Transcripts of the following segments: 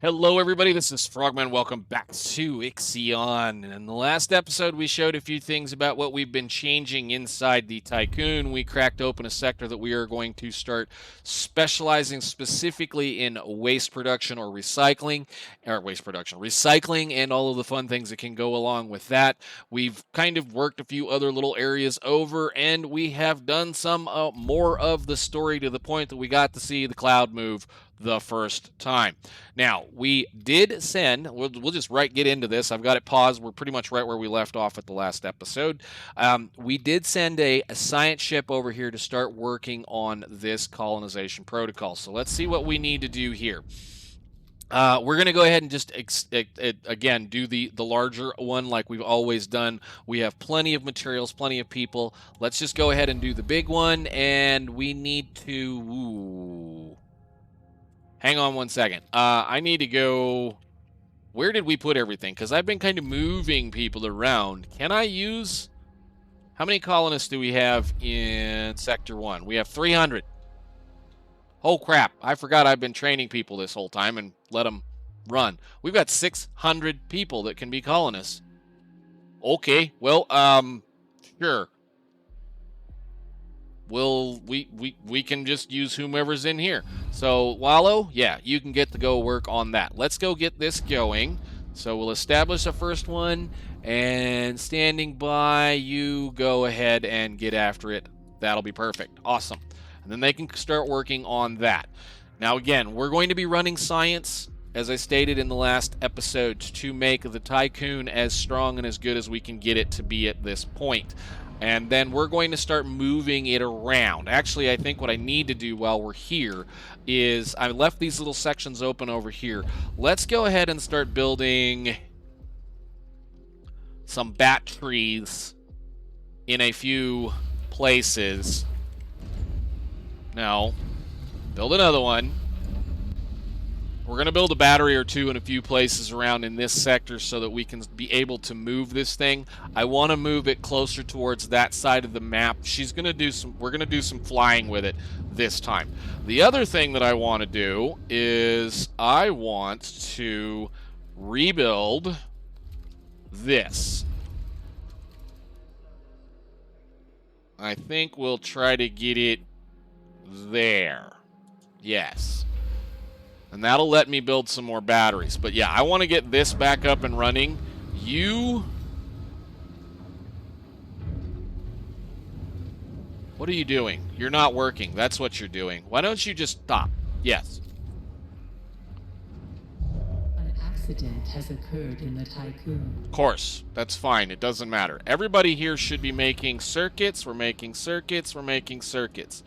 Hello, everybody. This is Frogman. Welcome back to IXION. In the last episode, we showed a few things about what we've been changing inside the Tiqqun. We cracked open a sector that we are going to start specializing specifically in waste production or recycling, recycling, and all of the fun things that can go along with that. We've kind of worked a few other little areas over, and we have done some more of the story to the point that we got to see the cloud move the first time. Now, we did send, we'll just get into this. I've got it paused. We're pretty much right where we left off at the last episode. We did send a science ship over here to start working on this colonization protocol. So let's see what we need to do here. We're going to go ahead and just, again, do the larger one like we've always done. We have plenty of materials, plenty of people. Let's just go ahead and do the big one, and we need to... Hang on one second. I need to go... Where did we put everything? Because I've been kind of moving people around. Can I use... How many colonists do we have in Sector 1? We have 300. Oh, crap. I forgot I've been training people this whole time and let them run. We've got 600 people that can be colonists. Okay, well, sure. We can just use whomever's in here. So Wallow, yeah, you can get to go work on that. Let's go get this going. So we'll establish a first one, and standing by, you go ahead and get after it. That'll be perfect. Awesome. And then they can start working on that. Now again, we're going to be running science, as I stated in the last episode, to make the Tiqqun as strong and as good as we can get it to be at this point. And then we're going to start moving it around. Actually, I think what I need to do while we're here is I left these little sections open over here. Let's go ahead and start building some bat trees in a few places. Now, build another one. We're going to build a battery or two in a few places around in this sector so that we can be able to move this thing. I want to move it closer towards that side of the map. We're going to do some flying with it this time. The other thing that I want to do is I want to rebuild this. I think we'll try to get it there. Yes. And that'll let me build some more batteries. But yeah, I want to get this back up and running. What are you doing? You're not working. That's what you're doing. Why don't you just stop? Yes. An accident has occurred in the Tiqqun. Of course. That's fine. It doesn't matter. Everybody here should be making circuits. We're making circuits. We're making circuits.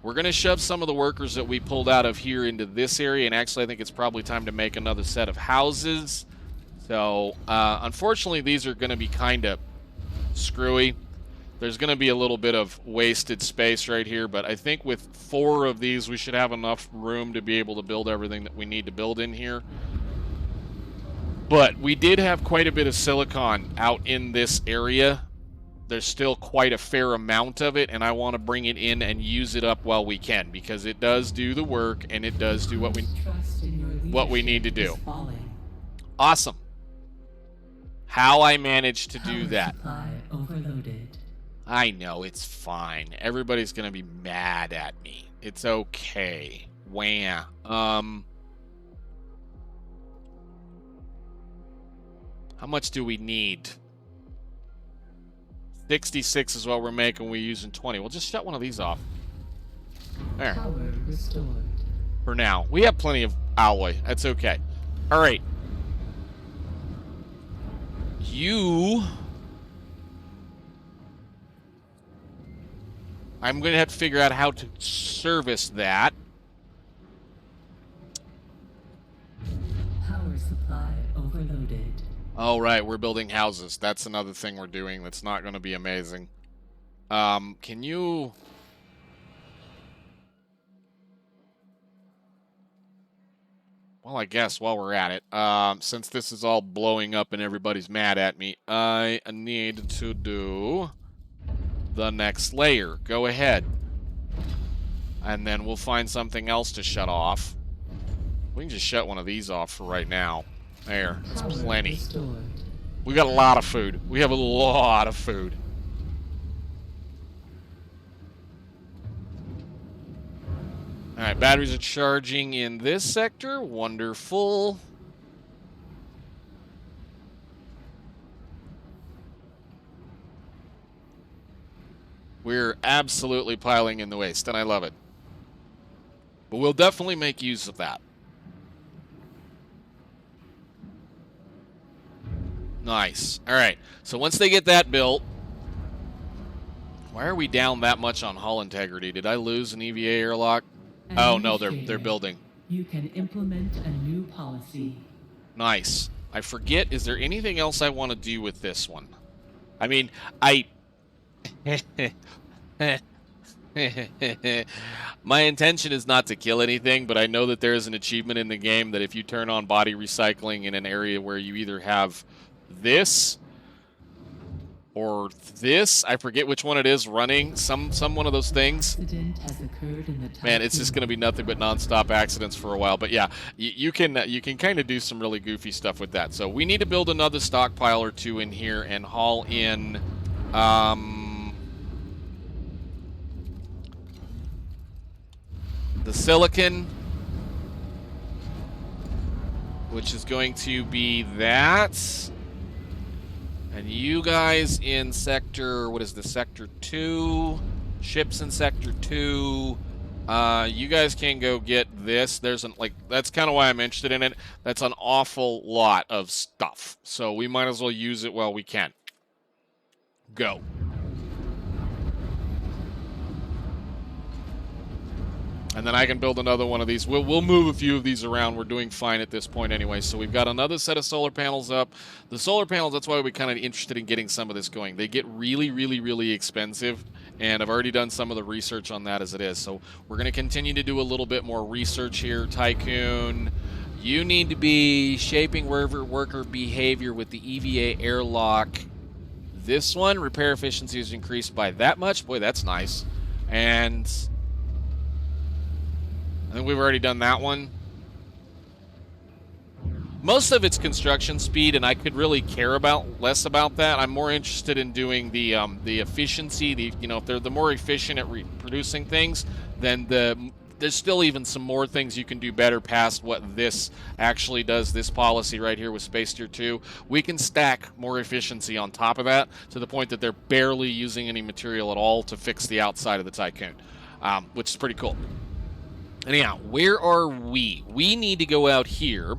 We're going to shove some of the workers that we pulled out of here into this area, and actually I think it's probably time to make another set of houses. So, unfortunately, these are going to be kind of screwy. There's going to be a little bit of wasted space right here, but I think with 4 of these, we should have enough room to be able to build everything that we need to build in here. But we did have quite a bit of silicon out in this area. There's still quite a fair amount of it, and I want to bring it in and use it up while we can, because it does do the work, and it does do what we need to do. Awesome. How I managed to do that. Overloaded. I know, it's fine. Everybody's going to be mad at me. It's okay. Wah. How much do we need? 66 is what we're making. We're using 20. We'll just shut one of these off. There. Power restored. For now. We have plenty of alloy. That's okay. All right. I'm going to have to figure out how to service that. Power supply overloaded. Oh, right, we're building houses. That's another thing we're doing that's not going to be amazing. Can you... Well, I guess while we're at it, since this is all blowing up and everybody's mad at me, I need to do the next layer. Go ahead. And then we'll find something else to shut off. We can just shut one of these off for right now. There, that's Power plenty. restored. We got a lot of food. We have a lot of food. Alright, batteries are charging in this sector. Wonderful. We're absolutely piling in the waste, and I love it. But we'll definitely make use of that. Nice. Alright, so once they get that built... Why are we down that much on hull integrity? Did I lose an EVA airlock? Oh, no, they're building. You can implement a new policy. Nice. I forget, is there anything else I want to do with this one? I mean, my intention is not to kill anything, but I know that there is an achievement in the game that if you turn on body recycling in an area where you either have this or this, I forget which one it is, running, some one of those things. Accident has occurred in the Man, it's just going to be nothing but non-stop accidents for a while. But yeah, you can kind of do some really goofy stuff with that. So we need to build another stockpile or two in here and haul in the silicon, which is going to be that. And you guys in sector, what is the sector 2? Ships in sector 2. You guys can go get this. There's an, like, that's kind of why I'm interested in it. That's an awful lot of stuff. So we might as well use it while we can. Go. And then I can build another one of these. We'll move a few of these around. We're doing fine at this point anyway. So we've got another set of solar panels up. The solar panels, that's why we're kind of interested in getting some of this going. They get really, really, really expensive. And I've already done some of the research on that as it is. So we're going to continue to do a little bit more research here. Tiqqun, you need to be shaping worker behavior with the EVA airlock. This one, repair efficiency is increased by that much. Boy, that's nice. And I think we've already done that one. Most of it's construction speed, and I could really care less about that. I'm more interested in doing the efficiency. If they're the more efficient at producing things, then there's still even some more things you can do better past what this actually does. This policy right here with Space Tier 2, we can stack more efficiency on top of that to the point that they're barely using any material at all to fix the outside of the Tiqqun, which is pretty cool. Anyhow, where are we? We need to go out here.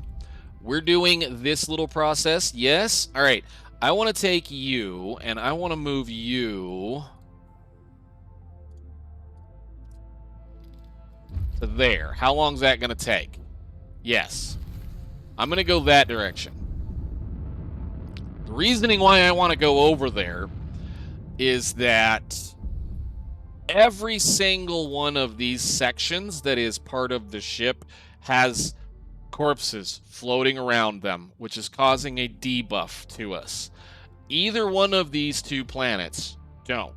We're doing this little process. Yes? All right. I want to take you, and I want to move you to there. How long is that going to take? Yes. I'm going to go that direction. The reasoning why I want to go over there is that every single one of these sections that is part of the ship has corpses floating around them, which is causing a debuff to us. Either one of these two planets don't.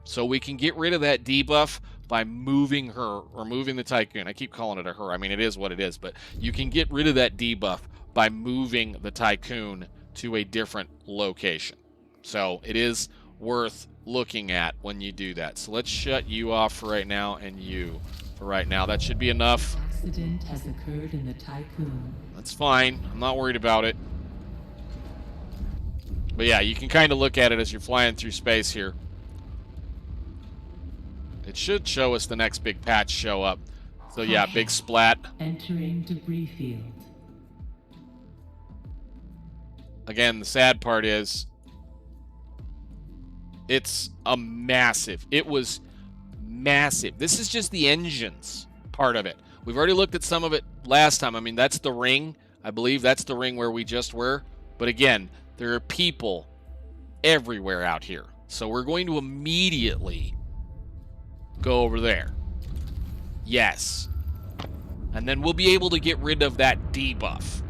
So we can get rid of that debuff by moving her, or moving the Tiqqun. I keep calling it a her. I mean, it is what it is, but you can get rid of that debuff by moving the Tiqqun to a different location. So it is worth looking at when you do that. So let's shut you off for right now, and you for right now. That should be enough. Accident has occurred in the Tiqqun. That's fine. I'm not worried about it. But yeah, you can kind of look at it as you're flying through space here. It should show us the next big patch show up. So yeah, big splat. Entering debris field. Again, the sad part is it's a massive. It was massive. This is just the engines part of it. We've already looked at some of it last time. I mean, that's the ring. I believe that's the ring where we just were. But again, there are people everywhere out here. So we're going to immediately go over there. Yes. And then we'll be able to get rid of that debuff.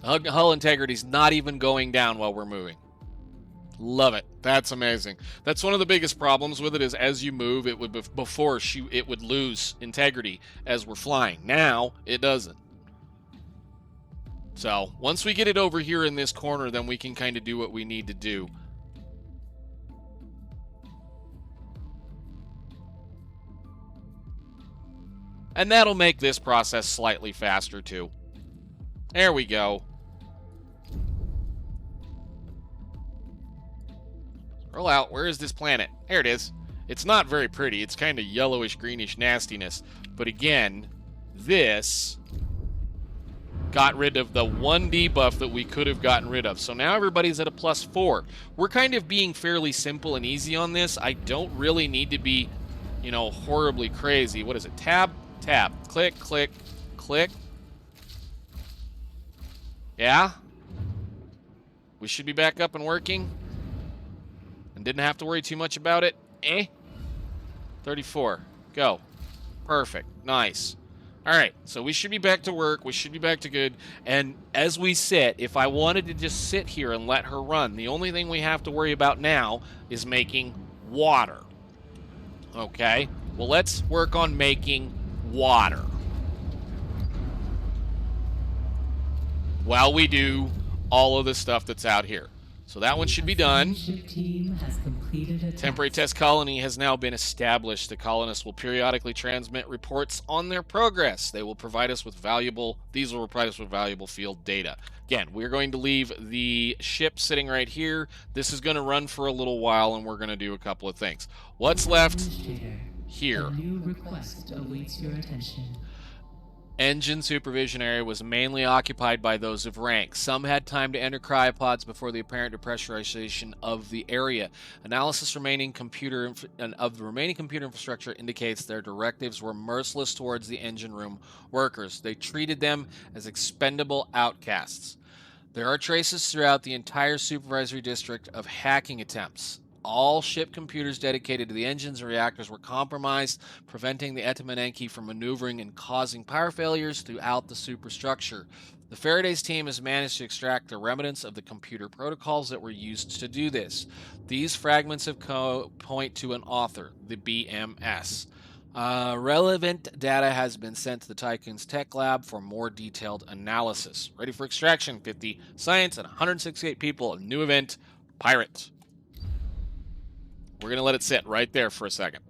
Hull integrity is not even going down while we're moving. Love it. That's amazing. That's one of the biggest problems with it is as you move, it would before it would lose integrity as we're flying. Now it doesn't. So once we get it over here in this corner, then we can kind of do what we need to do. And that'll make this process slightly faster too. There we go. Roll out. Where is this planet? There it is. It's not very pretty. It's kind of yellowish, greenish nastiness. But again, this got rid of the one debuff that we could have gotten rid of. So now everybody's at a +4. We're kind of being fairly simple and easy on this. I don't really need to be, you know, horribly crazy. What is it? Tab, tab, click, click, click. Yeah? We should be back up and working. And didn't have to worry too much about it. 34. Go. Perfect. Nice. All right, so we should be back to work. We should be back to good. And as we sit, if I wanted to just sit here and let her run, the only thing we have to worry about now is making water. Okay? Well, let's work on making water while we do all of the stuff that's out here. So that one should be done. Team has completed a Temporary task. test colony has now been established. The colonists will periodically transmit reports on their progress. These will provide us with valuable field data. Again, we're going to leave the ship sitting right here. This is going to run for a little while, and we're going to do a couple of things. What's left Administrator, here? a new request awaits your attention. Engine supervision area was mainly occupied by those of rank. Some had time to enter cryopods before the apparent depressurization of the area. Analysis of the remaining computer infrastructure indicates their directives were merciless towards the engine room workers. They treated them as expendable outcasts. There are traces throughout the entire supervisory district of hacking attempts. All ship computers dedicated to the engines and reactors were compromised, preventing the Etemeniki from maneuvering and causing power failures throughout the superstructure. The Faraday's team has managed to extract the remnants of the computer protocols that were used to do this. These fragments of code point to an author, the BMS. Relevant data has been sent to the Tiqqun's tech lab for more detailed analysis. Ready for extraction, 50 science and 168 people. A new event, Pirate. We're going to let it sit right there for a second.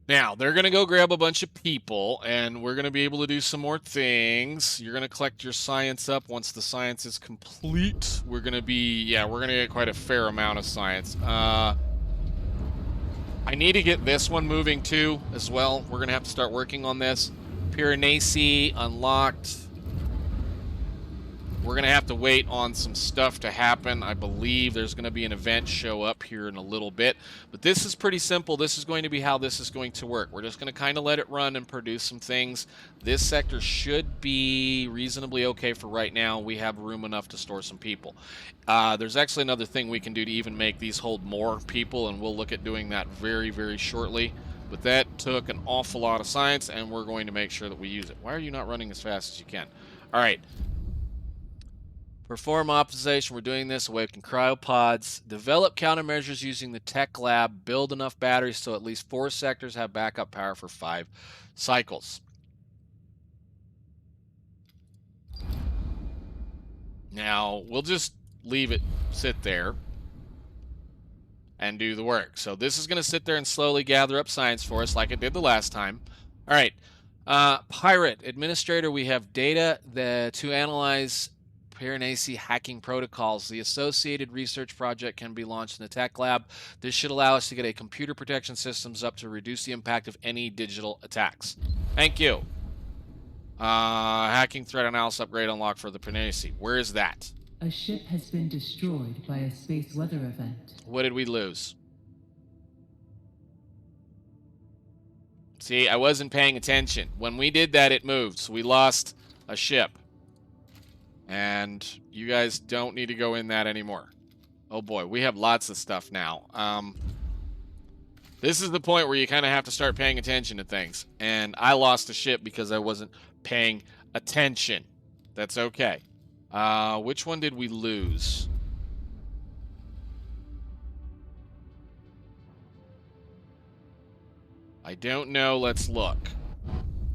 Now, they're going to go grab a bunch of people, and we're going to be able to do some more things. You're going to collect your science up. Once the science is complete, we're going to get quite a fair amount of science. I need to get this one moving, too, as well. We're going to have to start working on this. Perilous unlocked. We're going to have to wait on some stuff to happen. I believe there's going to be an event show up here in a little bit. But this is pretty simple. This is going to be how this is going to work. We're just going to kind of let it run and produce some things. This sector should be reasonably okay for right now. We have room enough to store some people. There's actually another thing we can do to even make these hold more people, and we'll look at doing that very, very shortly. But that took an awful lot of science, and we're going to make sure that we use it. Why are you not running as fast as you can? All right. Perform optimization. We're doing this. Awaken cryopods. Develop countermeasures using the tech lab. Build enough batteries so at least 4 sectors have backup power for 5 cycles. Now, we'll just leave it sit there and do the work. So this is going to sit there and slowly gather up science for us like it did the last time. All right. Pirate. Administrator, we have data to analyze Perilous hacking protocols. The associated research project can be launched in the tech lab. This should allow us to get a computer protection systems up to reduce the impact of any digital attacks. Thank you. Hacking threat analysis upgrade unlocked for the Perilous. Where is that? A ship has been destroyed by a space weather event. What did we lose? See, I wasn't paying attention. When we did that, it moved. So we lost a ship. And you guys don't need to go in that anymore. Oh boy, we have lots of stuff now. This is the point where you kind of have to start paying attention to things. And I lost a ship because I wasn't paying attention. That's okay. Which one did we lose? I don't know. Let's look.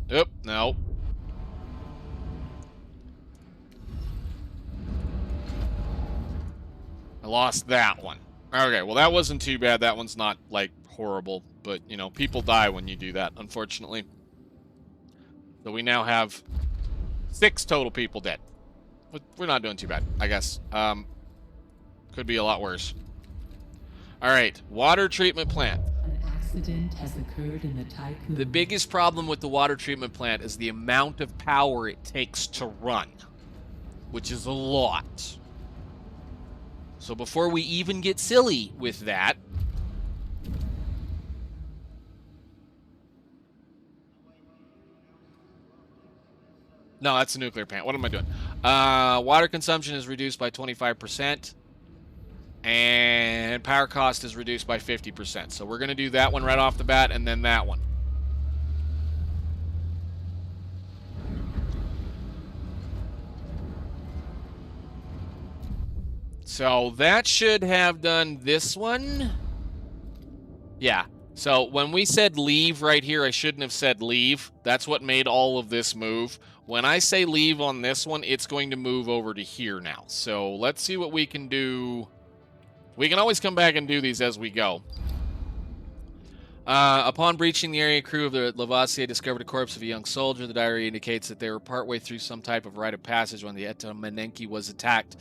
Oop, no. I lost that one. Okay, well, that wasn't too bad. That one's not, like, horrible. But, you know, people die when you do that, unfortunately. So we now have 6 total people dead. We're not doing too bad, I guess. Could be a lot worse. All right, water treatment plant. An accident has occurred in the Tiqqun. The biggest problem with the water treatment plant is the amount of power it takes to run, which is a lot. So before we even get silly with that, no, that's a nuclear plant. What am I doing? Water consumption is reduced by 25%, and power cost is reduced by 50%. So we're going to do that one right off the bat, and then that one. So that should have done this one. Yeah. So when we said leave right here, I shouldn't have said leave. That's what made all of this move. When I say leave on this one, it's going to move over to here now. So let's see what we can do. We can always come back and do these as we go. Upon breaching the area, crew of the Lavoisier discovered a corpse of a young soldier. The diary indicates that they were partway through some type of rite of passage when the Etemeniki was attacked.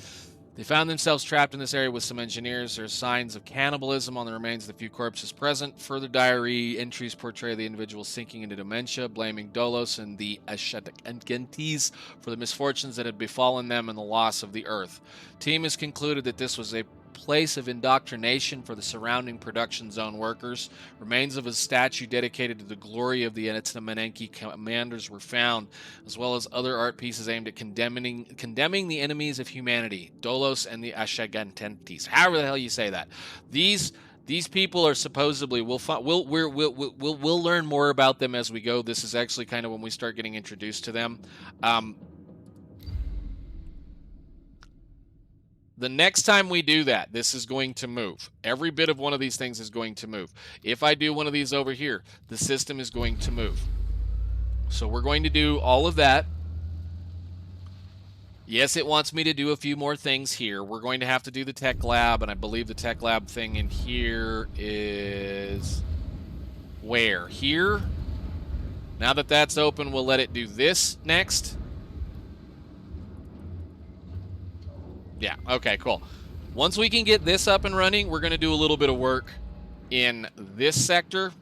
They found themselves trapped in this area with some engineers. There are signs of cannibalism on the remains of the few corpses present. Further diary entries portray the individual sinking into dementia, blaming Dolos and the Ashatangentis for the misfortunes that had befallen them and the loss of the earth. Team has concluded that this was a place of indoctrination for the surrounding production zone workers. Remains of a statue dedicated to the glory of the Etemeniki commanders were found, as well as other art pieces aimed at condemning the enemies of humanity, Dolos and the Ashagantentis. However the hell you say that. These people are supposedly, we'll learn more about them as we go. This is actually kind of when we start getting introduced to them. The next time we do that, this is going to move. Every bit of one of these things is going to move. If I do one of these over here, the system is going to move. So we're going to do all of that. Yes, it wants me to do a few more things here. We're going to have to do the tech lab, and I believe the tech lab thing in here is where? Here? Now that that's open, we'll let it do this next. Yeah, okay, cool. Once we can get this up and running, we're going to do a little bit of work in this sector,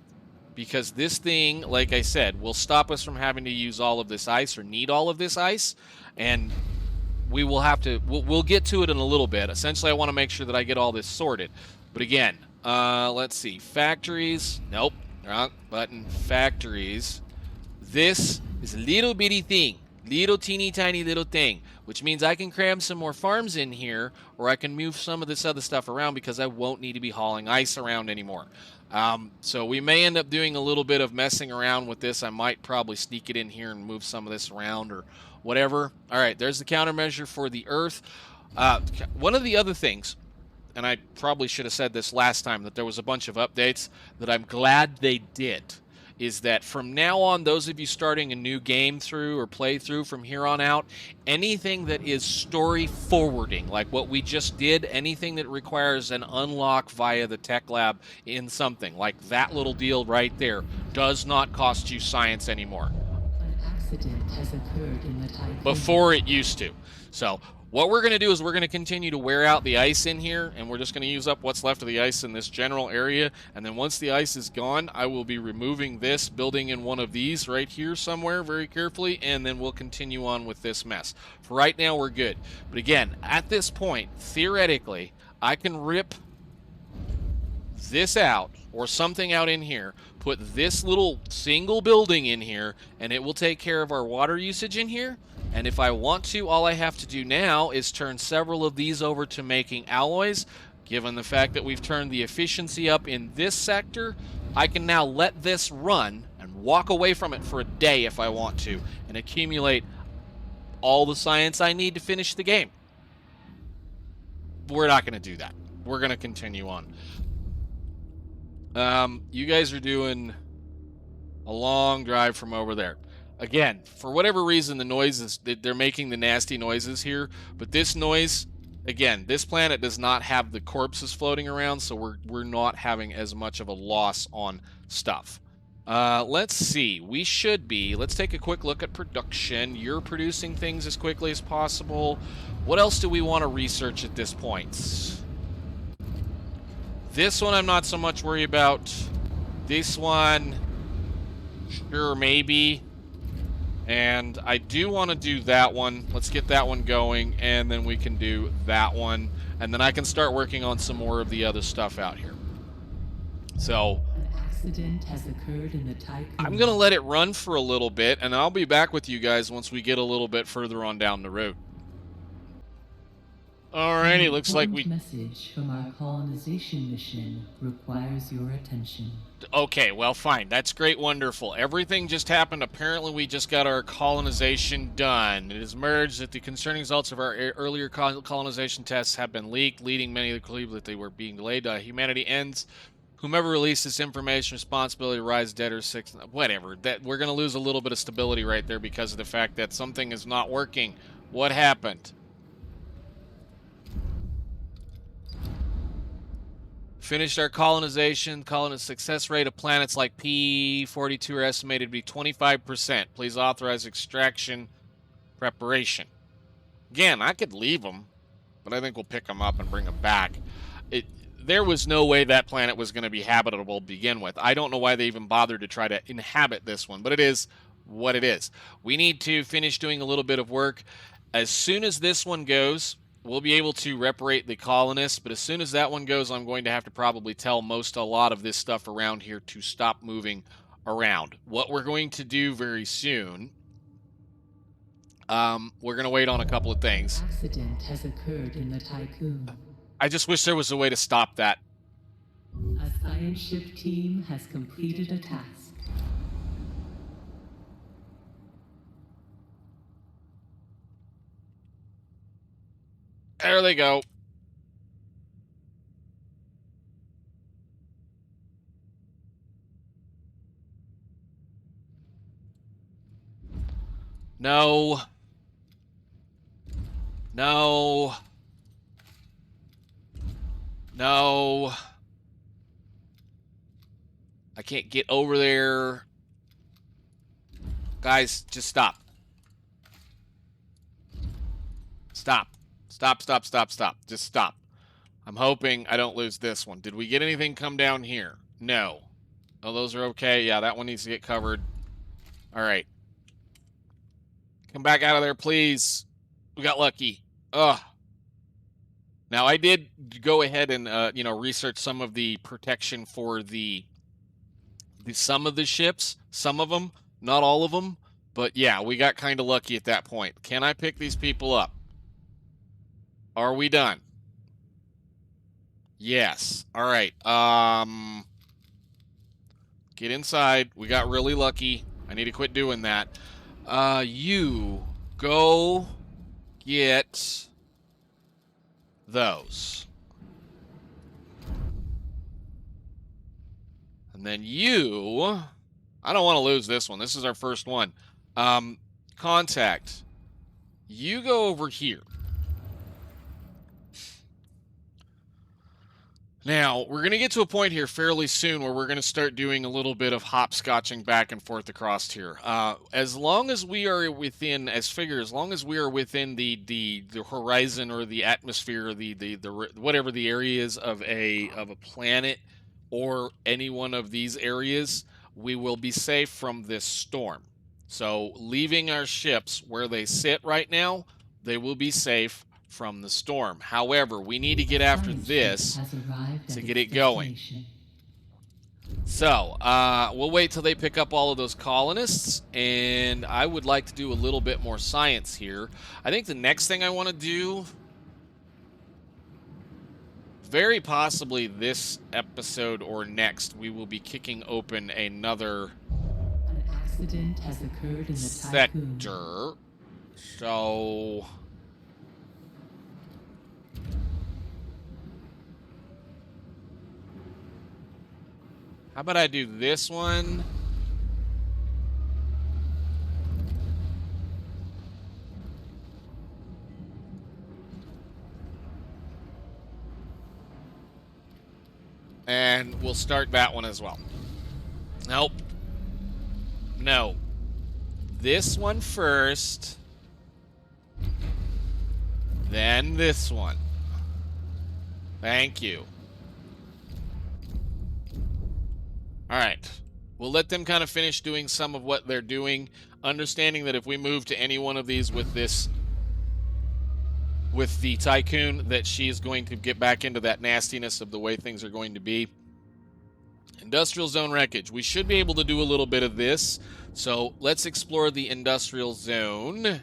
because this thing, like I said, will stop us from having to use all of this ice or need all of this ice, and we will have to, we'll get to it in a little bit. Essentially, I want to make sure that I get all this sorted. But again, let's see, factories, nope, wrong button, factories. This is a little bitty thing, little teeny tiny little thing, which means I can cram some more farms in here, or I can move some of this other stuff around because I won't need to be hauling ice around anymore. So we may end up doing a little bit of messing around with this. I might probably sneak it in here and move some of this around or whatever. All right, there's the countermeasure for the earth. One of the other things, and I probably should have said this last time, that there was a bunch of updates that I'm glad they did, is that from now on, those of you starting a new game through or playthrough from here on out, anything that is story forwarding, like what we just did, anything that requires an unlock via the tech lab in something, like that little deal right there, does not cost you science anymore. An accident has occurred in the Tiqqun. Before it used to. So what we're going to do is we're going to continue to wear out the ice in here, and we're just going to use up what's left of the ice in this general area. And then once the ice is gone, I will be removing this, building in one of these right here somewhere very carefully, and then we'll continue on with this mess. For right now, we're good. But again, at this point, theoretically, I can rip this out or something out in here, put this little single building in here, and it will take care of our water usage in here. And if I want to, all I have to do now is turn several of these over to making alloys. Given the fact that we've turned the efficiency up in this sector, I can now let this run and walk away from it for a day if I want to, and accumulate all the science I need to finish the game. We're not going to do that. We're going to continue on. You guys are doing A long drive from over there. Again, for whatever reason, the noises, they're making the nasty noises here, but this noise, again, this planet does not have the corpses floating around, so we're not having as much of a loss on stuff. Let's see. We should be. Let's take a quick look at production. You're producing things as quickly as possible. What else do we want to research at this point? This one I'm not so much worried about. This one, sure, maybe. And I do want to do that one. Let's get that one going, and then we can do that one. And then I can start working on some more of the other stuff out here. So An accident has occurred in the Tiqqun. I'm going to let it run for a little bit, and I'll be back with you guys once we get a little bit further on down the road. Alrighty, looks like we... message from our colonization mission requires your attention. Okay, well, fine. That's great, wonderful. Everything just happened. Apparently, we just got our colonization done. It has emerged that the concerning results of our earlier colonization tests have been leaked, leading many to believe that they were being delayed. Humanity ends. Whomever released this information, responsibility rise dead or sick, whatever. That we're going to lose a little bit of stability right there because of the fact that something is not working. What happened? Finished our colonization. Success rate of planets like P42 are estimated to be 25%. Please authorize extraction preparation. Again, I could leave them, but I think we'll pick them up and bring them back. There was no way that planet was going to be habitable to begin with. I don't know why they even bothered to try to inhabit this one, but it is what it is. We need to finish doing a little bit of work. As soon as this one goes, we'll be able to reparate the colonists, but as soon as that one goes, I'm going to have to probably tell a lot of this stuff around here to stop moving around. What we're going to do very soon, we're going to wait on a couple of things. An accident has occurred in the Tiqqun. I just wish there was a way to stop that. A science ship team has completed a task. There they go. No. No. No. I can't get over there. Guys, just stop. Stop. Stop. Just stop. I'm hoping I don't lose this one. Did we get anything come down here? No. Oh, those are okay. Yeah, that one needs to get covered. All right. Come back out of there, please. We got lucky. Ugh. Now, I did go ahead and, research some of the protection for some of the ships. Some of them, not all of them. But, yeah, we got kind of lucky at that point. Can I pick these people up? Are we done? Yes. All right. Get inside. We got really lucky. I need to quit doing that. You go get those. And then you... I don't want to lose this one. This is our first one. Contact. You go over here. Now, we're going to get to a point here fairly soon where we're going to start doing a little bit of hopscotching back and forth across here. As long as we are within, as long as we are within the horizon or the atmosphere, or the whatever the area is of a planet or any one of these areas, we will be safe from this storm. So, leaving our ships where they sit right now, they will be safe from the storm. However, we need to get after this to get it going. So, we'll wait till they pick up all of those colonists, and I would like to do a little bit more science here. I think the next thing I want to do, very possibly this episode or next, we will be kicking open another An accident has occurred in the sector. So... how about I do this one? And we'll start that one as well. Nope. No. This one first. Then this one. Thank you. Alright. We'll let them kind of finish doing some of what they're doing, understanding that if we move to any one of these with this, with the Tiqqun, that she is going to get back into that nastiness of the way things are going to be. Industrial zone wreckage. We should be able to do a little bit of this. So let's explore the industrial zone.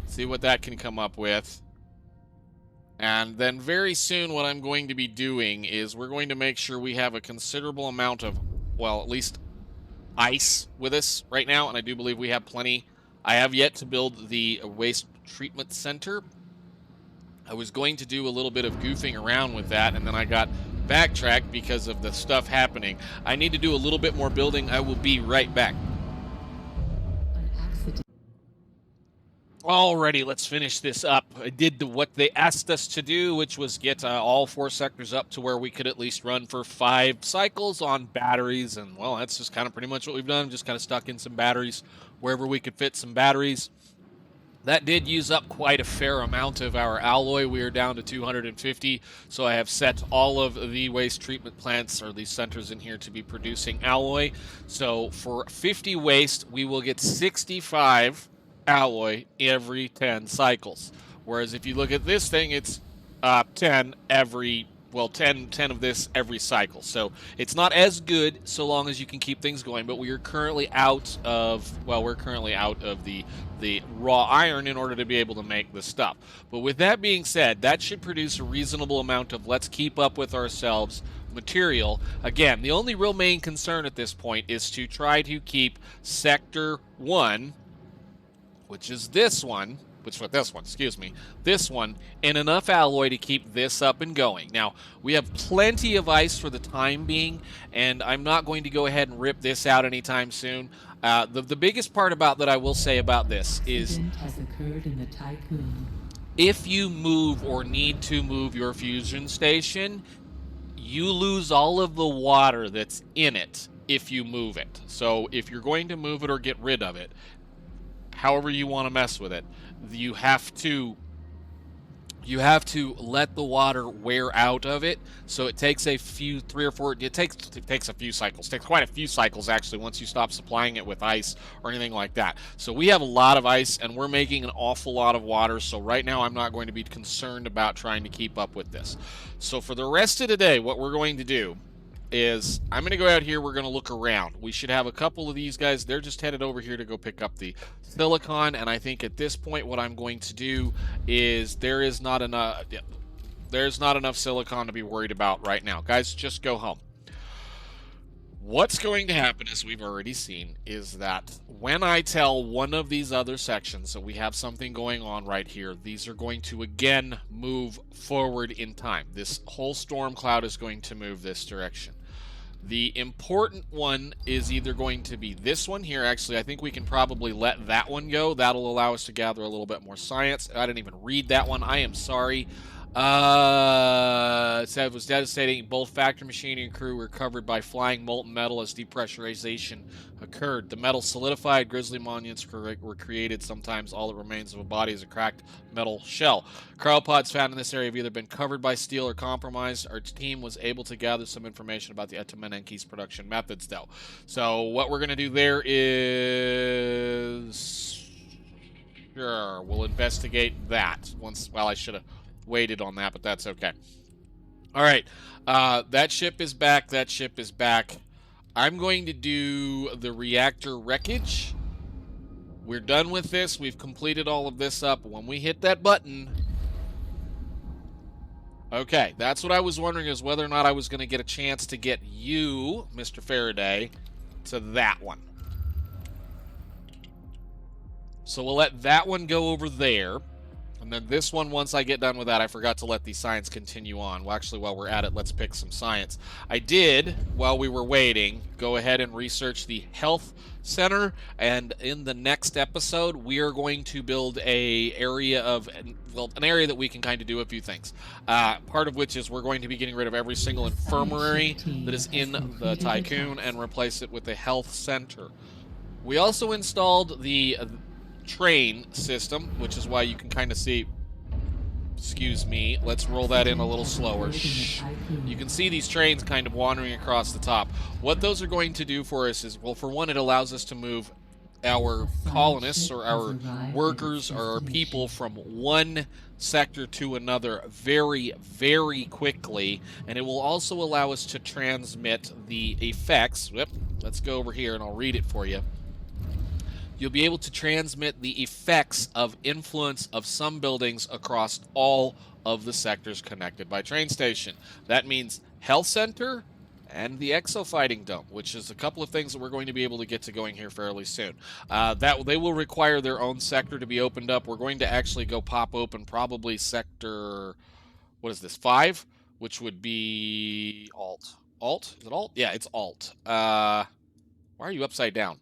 See what that can come up with. And then very soon what I'm going to be doing is we're going to make sure we have a considerable amount of, well, at least ice with us right now. And I do believe we have plenty. I have yet to build the waste treatment center. I was going to do a little bit of goofing around with that, and then I got backtracked because of the stuff happening. I need to do a little bit more building. I will be right back. Alrighty, let's finish this up. I did what they asked us to do, which was get all 4 sectors up to where we could at least run for 5 cycles on batteries. And, well, that's just kind of pretty much what we've done. Just kind of stuck in some batteries wherever we could fit some batteries. That did use up quite a fair amount of our alloy. We are down to 250, so I have set all of the waste treatment plants or these centers in here to be producing alloy. So for 50 waste, we will get 65 alloy every 10 cycles. Whereas if you look at this thing, it's 10 every, well, 10 of this every cycle. So it's not as good so long as you can keep things going, but we are currently out of, well, we're currently out of the raw iron in order to be able to make this stuff. But with that being said, that should produce a reasonable amount of let's keep up with ourselves material. Again, the only real main concern at this point is to try to keep Sector 1, which is this one, this one, in enough alloy to keep this up and going. Now, we have plenty of ice for the time being, and I'm not going to go ahead and rip this out anytime soon. The biggest part about that I will say about this is has occurred in the Tiqqun. If you move or need to move your fusion station, you lose all of the water that's in it if you move it. So if you're going to move it or get rid of it, however you want to mess with it, you have to let the water wear out of it. So it takes a few, 3 or 4, it takes a few cycles. It takes quite a few cycles actually once you stop supplying it with ice or anything like that. So we have a lot of ice and we're making an awful lot of water. So right now I'm not going to be concerned about trying to keep up with this. So for the rest of the day, what we're going to do is I'm going to go out here. We're going to look around. We should have a couple of these guys. They're just headed over here to go pick up the silicon. And I think at this point, what I'm going to do is there's not enough silicon to be worried about right now. Guys, just go home. What's going to happen, as we've already seen, is that when I tell one of these other sections that we have something going on right here, these are going to again move forward in time. This whole storm cloud is going to move this direction. The important one is either going to be this one here. Actually, I think we can probably let that one go. That'll allow us to gather a little bit more science. I didn't even read that one. I am sorry. It said it was devastating. Both factory machinery and crew were covered by flying molten metal as depressurization occurred. The metal solidified. Grizzly monuments were created. Sometimes all that remains of a body is a cracked metal shell. Cryopods found in this area have either been covered by steel or compromised. Our team was able to gather some information about the Etemeniki's production methods, though. So what we're going to do there is... Sure, we'll investigate that. Well, I should have waited on that, but that's okay. All right, that ship is back. That ship is back. I'm going to do the reactor wreckage. We're done with this. We've completed all of this up. When we hit that button... Okay, that's what I was wondering, is whether or not I was going to get a chance to get you, Mr. Faraday, to that one. So we'll let that one go over there. And then this one, once I get done with that, I forgot to let the science continue on. Well, actually, while we're at it, let's pick some science. I did, while we were waiting, go ahead and research the health center, and in the next episode, we are going to build an area that we can kind of do a few things. Part of which is we're going to be getting rid of every single infirmary that is in the Tiqqun and replace it with a health center. We also installed the train system, which is why you can kind of see, excuse me, let's roll that in a little slower. Shh. You can see these trains kind of wandering across the top. What those are going to do for us is, well, for one, it allows us to move our colonists or our workers or our people from one sector to another very, very quickly, and it will also allow us to transmit the effects. Let's go over here and I'll read it for you. You'll be able to transmit the effects of influence of some buildings across all of the sectors connected by train station. That means health center and the exofighting dome, which is a couple of things that we're going to be able to get to going here fairly soon. That they will require their own sector to be opened up. We're going to actually go pop open probably sector, what is this, 5, which would be alt. Alt? Is it alt? Yeah, it's alt. Why are you upside down?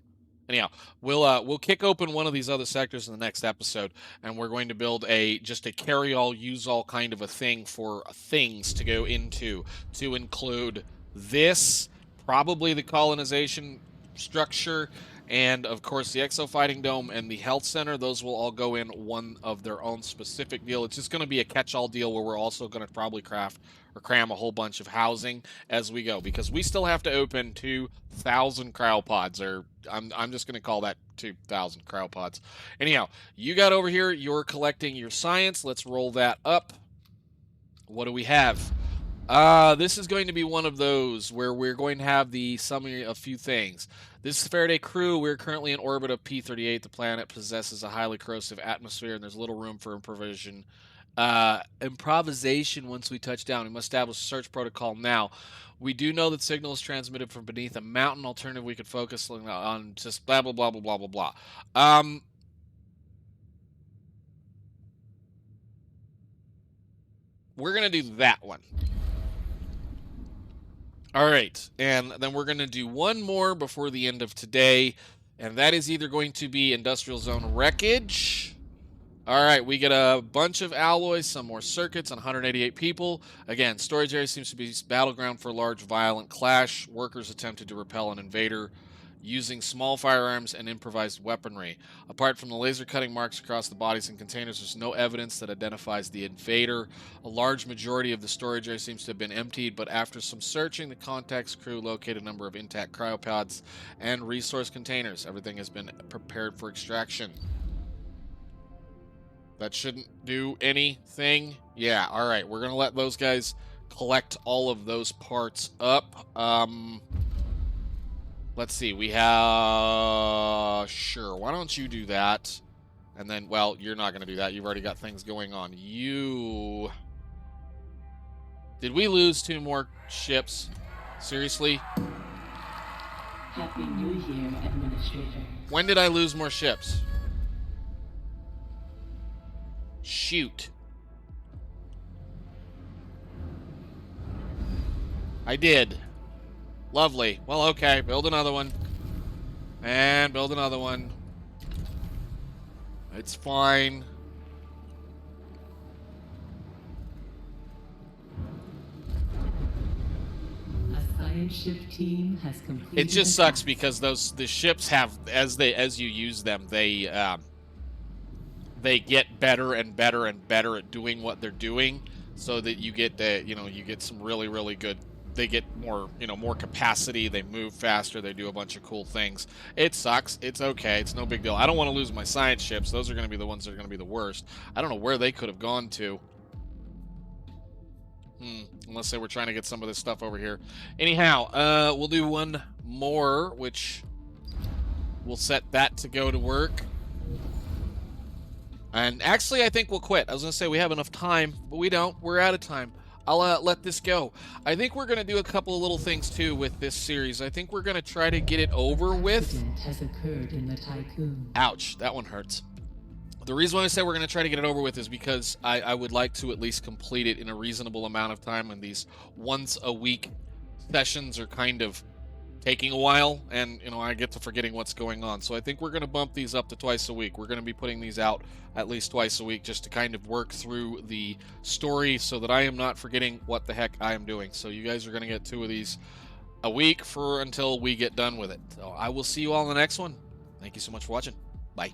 Anyhow, we'll kick open one of these other sectors in the next episode, and we're going to build just a carry-all, use-all kind of a thing for things to go into, to include this, probably the colonization structure, and of course the exofighting dome and the health center. Those will all go in one of their own specific deal. It's just going to be a catch-all deal where we're also going to probably craft or cram a whole bunch of housing as we go, because we still have to open 2,000 cryopods, or I'm just going to call that 2,000 cryopods. Anyhow, you got over here, you're collecting your science. Let's roll that up. What do we have? This is going to be one of those where we're going to have the summary of a few things. This is Faraday crew. We're currently in orbit of P38. The planet possesses a highly corrosive atmosphere, and there's little room for improvisation once we touch down. We must establish a search protocol now. We do know that signal is transmitted from beneath a mountain. Alternative, we could focus on just blah, blah, blah, blah, blah, blah, blah. We're going to do that one. All right, and then we're going to do one more before the end of today, and that is either going to be Industrial Zone Wreckage. All right, we get a bunch of alloys, some more circuits, on 188 people. Again, storage area seems to be battleground for a large, violent clash. Workers attempted to repel an invader using small firearms and improvised weaponry. Apart from the laser cutting marks across the bodies and containers, there's no evidence that identifies the invader. A large majority of the storage area seems to have been emptied, but after some searching, the contact's crew located a number of intact cryopods and resource containers. Everything has been prepared for extraction. That shouldn't do anything. Yeah, all right. We're going to let those guys collect all of those parts up. Let's see. We have... Sure. Why don't you do that? And then, well, you're not going to do that. You've already got things going on. You... Did we lose 2 more ships? Seriously? Happy New Year, Administrator. When did I lose more ships? Shoot. I did. Lovely. Well, okay. Build another one. And build another one. It's fine. A science ship team has completed. It just sucks because the ships have, as you use them, they get better and better and better at doing what they're doing, so that you get you get some really, really good. They get more, more capacity. They move faster. They do a bunch of cool things. It sucks. It's okay. It's no big deal. I don't want to lose my science ships. Those are going to be the ones that are going to be the worst. I don't know where they could have gone to. Unless they were trying to get some of this stuff over here. Anyhow, we'll do one more, which we'll set that to go to work. And actually, I think we'll quit. I was going to say we have enough time, but we don't. We're out of time. I'll let this go. I think we're going to do a couple of little things, too, with this series. I think we're going to try to get it over with. Accident has occurred in the Tiqqun. Ouch, that one hurts. The reason why I say we're going to try to get it over with is because I would like to at least complete it in a reasonable amount of time, and these once a week sessions are kind of taking a while, and I get to forgetting what's going on. So I think we're going to bump these up to twice a week. We're going to be putting these out at least twice a week just to kind of work through the story so that I am not forgetting what the heck I am doing. So you guys are going to get 2 of these a week until we get done with it. So I will see you all in the next one. Thank you so much for watching. Bye.